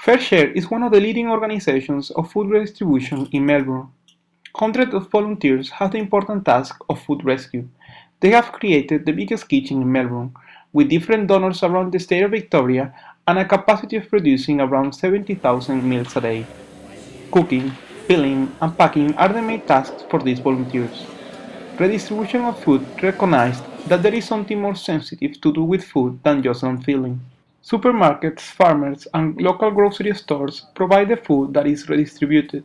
FareShare is one of the leading organizations of food redistribution in Melbourne. Hundreds of volunteers have the important task of food rescue. They have created the biggest kitchen in Melbourne, with different donors around the state of Victoria and a capacity of producing around 70,000 meals a day. Cooking, peeling, and packing are the main tasks for these volunteers. Redistribution of food recognized that there is something more sensitive to do with food than just non-filling. Supermarkets, farmers, and local grocery stores provide the food that is redistributed.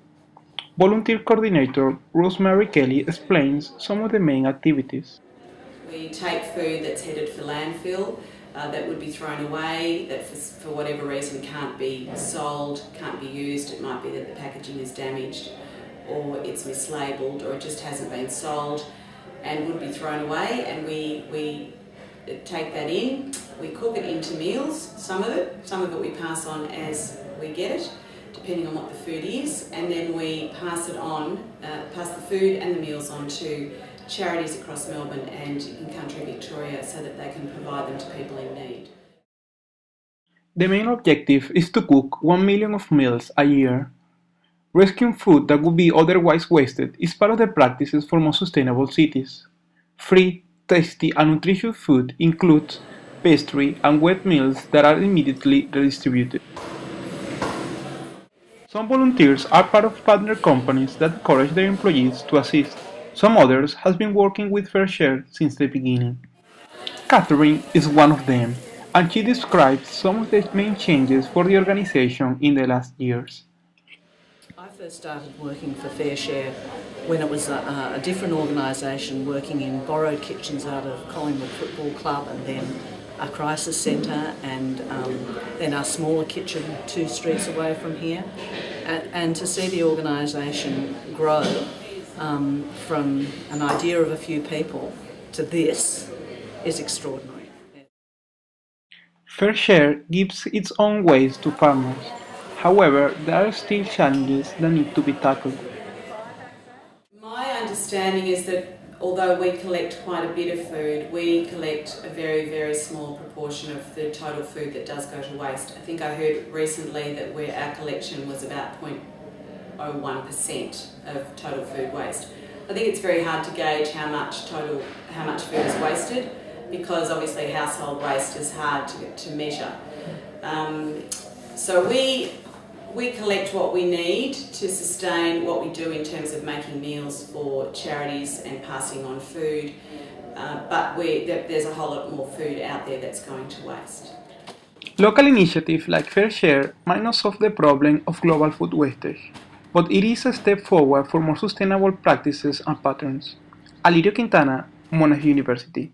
Volunteer coordinator Rosemary Kelly explains some of the main activities. We take food that's headed for landfill, that would be thrown away, that for whatever reason can't be sold, can't be used. It might be that the packaging is damaged or it's mislabelled or it just hasn't been sold and would be thrown away, and we take that in, we cook it into meals, some of it we pass on as we get it, depending on what the food is, and then we pass it on, pass the food and the meals on to charities across Melbourne and in country Victoria so that they can provide them to people in need. The main objective is to cook 1 million of meals a year. Rescuing food that would be otherwise wasted is part of the practices for more sustainable cities. Free, tasty, and nutritious food includes pastry and wet meals that are immediately redistributed. Some volunteers are part of partner companies that encourage their employees to assist. Some others have been working with FareShare since the beginning. Catherine is one of them, and she describes some of the main changes for the organization in the last years. I first started working for FareShare when it was a different organisation working in borrowed kitchens out of Collingwood Football Club, and then a crisis centre, and then our smaller kitchen 2 streets away from here. And to see the organisation grow from an idea of a few people to this is extraordinary. FareShare gives its own ways to farmers. However, there are still challenges that need to be tackled. My understanding is that although we collect quite a bit of food, we collect a very, very small proportion of the total food that does go to waste. I think I heard recently that our collection was about 0.01% of total food waste. I think it's very hard to gauge how much food is wasted, because obviously household waste is hard to measure. So we collect what we need to sustain what we do in terms of making meals for charities and passing on food, but there's a whole lot more food out there that's going to waste. Local initiatives like FareShare might not solve the problem of global food wastage, but it is a step forward for more sustainable practices and patterns. Alirio Quintana, Monash University.